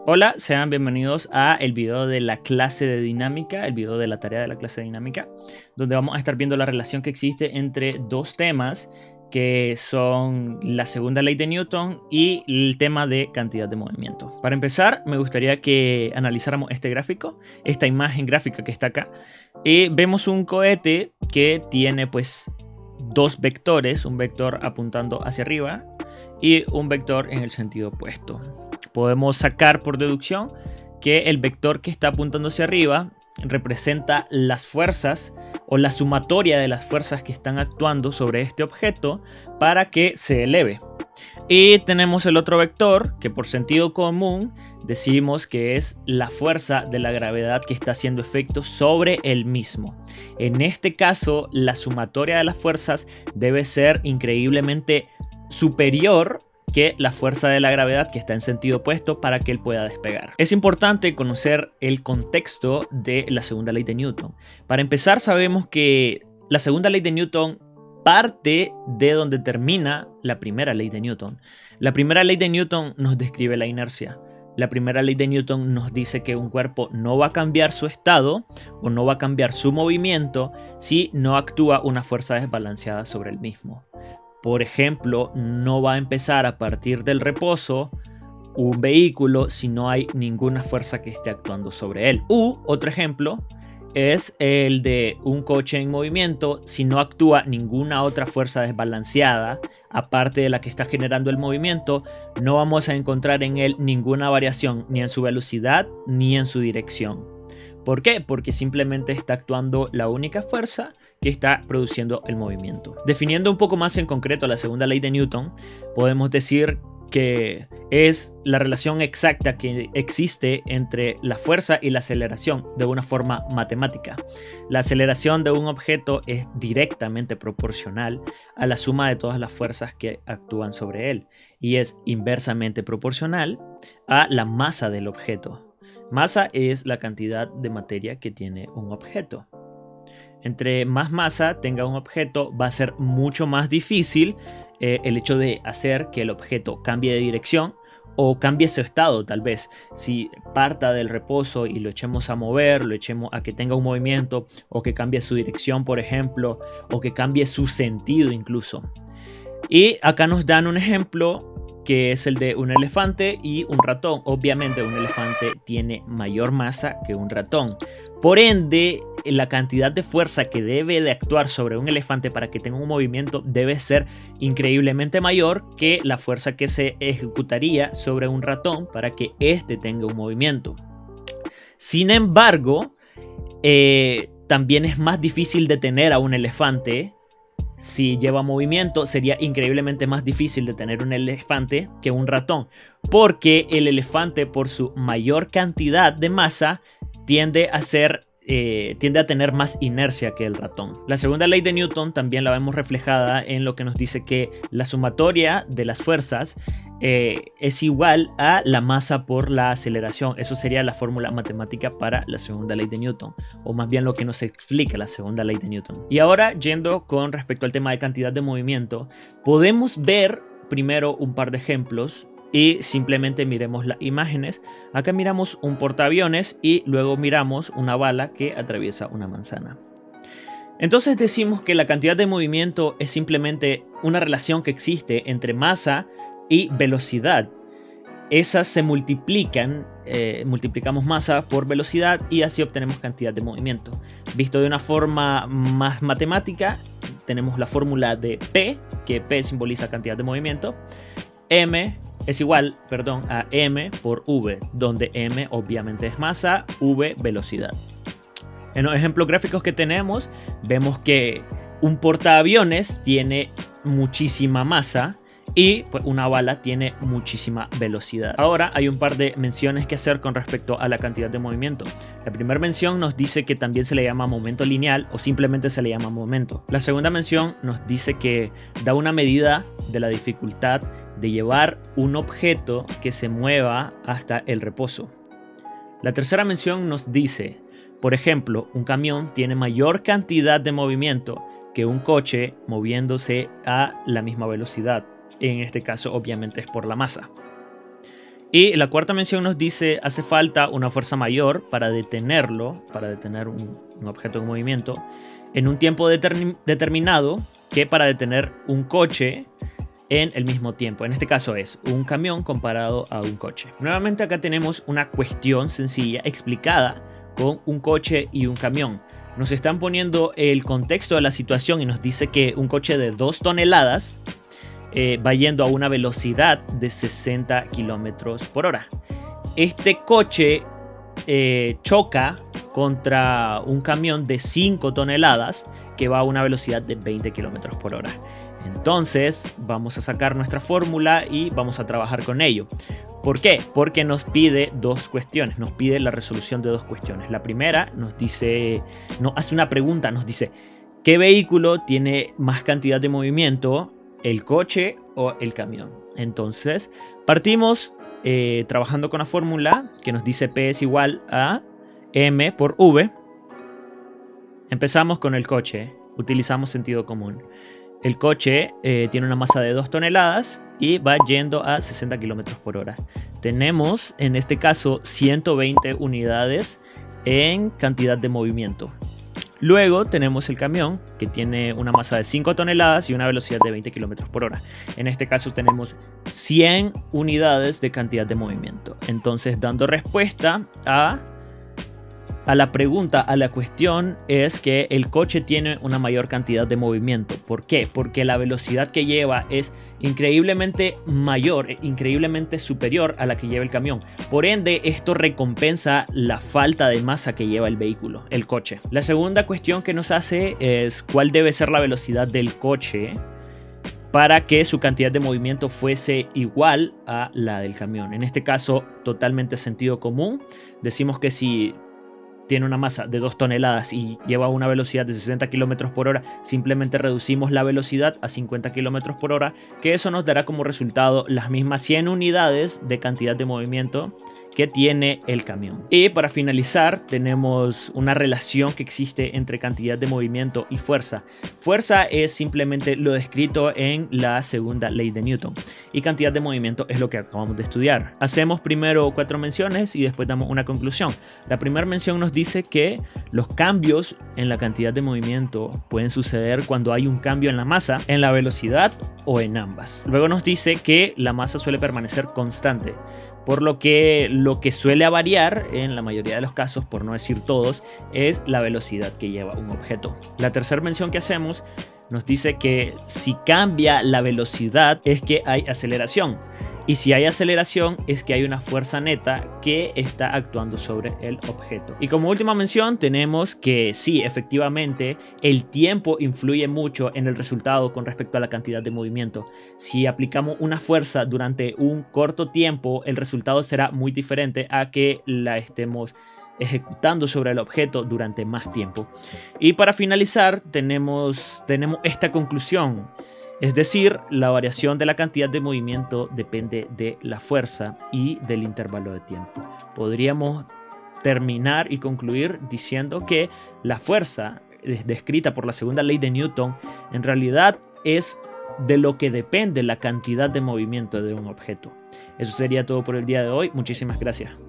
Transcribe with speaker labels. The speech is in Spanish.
Speaker 1: Hola, sean bienvenidos a el video de la clase de dinámica, el video de la tarea de la clase de dinámica, donde vamos a estar viendo la relación que existe entre dos temas que son la segunda ley de Newton y el tema de cantidad de movimiento. Para empezar, me gustaría que analizáramos este gráfico, esta imagen gráfica que está acá, y vemos un cohete que tiene pues dos vectores, un vector apuntando hacia arriba y un vector en el sentido opuesto. Podemos sacar por deducción que el vector que está apuntando hacia arriba representa las fuerzas o la sumatoria de las fuerzas que están actuando sobre este objeto para que se eleve. Y tenemos el otro vector que por sentido común decimos que es la fuerza de la gravedad que está haciendo efecto sobre el mismo. En este caso, la sumatoria de las fuerzas debe ser increíblemente superior que la fuerza de la gravedad que está en sentido opuesto para que él pueda despegar. Es importante conocer el contexto de la segunda ley de Newton. Para empezar, sabemos que la segunda ley de Newton parte de donde termina la primera ley de Newton. La primera ley de Newton nos describe la inercia. La primera ley de Newton nos dice que un cuerpo no va a cambiar su estado o no va a cambiar su movimiento si no actúa una fuerza desbalanceada sobre el mismo. Por ejemplo, no va a empezar a partir del reposo un vehículo si no hay ninguna fuerza que esté actuando sobre él. Otro ejemplo es el de un coche en movimiento si no actúa ninguna otra fuerza desbalanceada aparte de la que está generando el movimiento, no vamos a encontrar en él ninguna variación ni en su velocidad ni en su dirección. ¿Por qué? Porque simplemente está actuando la única fuerza que está produciendo el movimiento. Definiendo un poco más en concreto la segunda ley de Newton, podemos decir que es la relación exacta que existe entre la fuerza y la aceleración de una forma matemática. La aceleración de un objeto es directamente proporcional a la suma de todas las fuerzas que actúan sobre él y es inversamente proporcional a la masa del objeto. Masa es la cantidad de materia que tiene un objeto. Entre más masa tenga un objeto, va a ser mucho más difícil el hecho de hacer que el objeto cambie de dirección o cambie su estado, tal vez. Si parta del reposo y lo echemos a mover, lo echemos a que tenga un movimiento o que cambie su dirección, por ejemplo, o que cambie su sentido incluso. Y acá nos dan un ejemplo que es el de un elefante y un ratón. Obviamente un elefante tiene mayor masa que un ratón. Por ende, la cantidad de fuerza que debe de actuar sobre un elefante para que tenga un movimiento debe ser increíblemente mayor que la fuerza que se ejecutaría sobre un ratón para que éste tenga un movimiento. Sin embargo, también es más difícil detener a un elefante. Si lleva movimiento, sería increíblemente más difícil detener un elefante que un ratón, porque el elefante, por su mayor cantidad de masa, tiende a tener más inercia que el ratón. La segunda ley de Newton también la vemos reflejada en lo que nos dice que la sumatoria de las fuerzas es igual a la masa por la aceleración. Eso sería la fórmula matemática para la segunda ley de Newton, o más bien lo que nos explica la segunda ley de Newton. Y ahora, yendo con respecto al tema de cantidad de movimiento, podemos ver primero un par de ejemplos y simplemente miremos las imágenes. Acá miramos un portaaviones y luego miramos una bala que atraviesa una manzana. Entonces decimos que la cantidad de movimiento es simplemente una relación que existe entre masa y velocidad. Esas se multiplican, multiplicamos masa por velocidad y así obtenemos cantidad de movimiento. Visto de una forma más matemática, tenemos la fórmula de P, que P simboliza cantidad de movimiento. M es igual, a M por V, donde M obviamente es masa, V velocidad. En los ejemplos gráficos que tenemos, vemos que un portaaviones tiene muchísima masa y pues una bala tiene muchísima velocidad. Ahora hay un par de menciones que hacer con respecto a la cantidad de movimiento. La primera mención nos dice que también se le llama momento lineal o simplemente se le llama momento. La segunda mención nos dice que da una medida de la dificultad de llevar un objeto que se mueva hasta el reposo. La tercera mención nos dice, por ejemplo, un camión tiene mayor cantidad de movimiento que un coche moviéndose a la misma velocidad. En este caso, obviamente, es por la masa. Y la cuarta mención nos dice, hace falta una fuerza mayor para detenerlo, para detener un objeto en movimiento, en un tiempo determinado que para detener un coche en el mismo tiempo. En este caso es un camión comparado a un coche. Nuevamente acá tenemos una cuestión sencilla explicada con un coche y un camión. Nos están poniendo el contexto de la situación y nos dice que un coche de 2 toneladas va yendo a una velocidad de 60 kilómetros por hora. Este coche choca contra un camión de 5 toneladas que va a una velocidad de 20 kilómetros por hora. Entonces vamos a sacar nuestra fórmula y vamos a trabajar con ello. ¿Por qué? Porque nos pide dos cuestiones, nos pide la resolución de dos cuestiones. La primera nos hace una pregunta, nos dice ¿qué vehículo tiene más cantidad de movimiento, el coche o el camión? Entonces partimos trabajando con la fórmula que nos dice P es igual a M por V. Empezamos con el coche, utilizamos sentido común. El coche tiene una masa de 2 toneladas y va yendo a 60 km por hora. Tenemos en este caso 120 unidades en cantidad de movimiento. Luego tenemos el camión que tiene una masa de 5 toneladas y una velocidad de 20 km por hora. En este caso tenemos 100 unidades de cantidad de movimiento. Entonces, dando respuesta a la pregunta, a la cuestión, es que el coche tiene una mayor cantidad de movimiento. ¿Por qué? Porque la velocidad que lleva es increíblemente mayor, increíblemente superior a la que lleva el camión. Por ende, esto recompensa la falta de masa que lleva el vehículo, el coche. La segunda cuestión que nos hace es cuál debe ser la velocidad del coche para que su cantidad de movimiento fuese igual a la del camión. En este caso, totalmente sentido común. Decimos que si tiene una masa de 2 toneladas y lleva una velocidad de 60 km por hora, simplemente reducimos la velocidad a 50 km por hora, que eso nos dará como resultado las mismas 100 unidades de cantidad de movimiento que tiene el camión. Y para finalizar tenemos una relación que existe entre cantidad de movimiento y fuerza. Fuerza es simplemente lo descrito en la segunda ley de Newton y cantidad de movimiento es lo que acabamos de estudiar. Hacemos primero 4 menciones y después damos una conclusión. La primera mención nos dice que los cambios en la cantidad de movimiento pueden suceder cuando hay un cambio en la masa, en la velocidad o en ambas. Luego nos dice que la masa suele permanecer constante, por lo que suele variar en la mayoría de los casos, por no decir todos, es la velocidad que lleva un objeto. La tercera mención que hacemos nos dice que si cambia la velocidad es que hay aceleración. Y si hay aceleración es que hay una fuerza neta que está actuando sobre el objeto. Y como última mención tenemos que sí, efectivamente, el tiempo influye mucho en el resultado con respecto a la cantidad de movimiento. Si aplicamos una fuerza durante un corto tiempo, el resultado será muy diferente a que la estemos ejecutando sobre el objeto durante más tiempo. Y para finalizar tenemos esta conclusión. Es decir, la variación de la cantidad de movimiento depende de la fuerza y del intervalo de tiempo. Podríamos terminar y concluir diciendo que la fuerza descrita por la segunda ley de Newton en realidad es de lo que depende la cantidad de movimiento de un objeto. Eso sería todo por el día de hoy. Muchísimas gracias.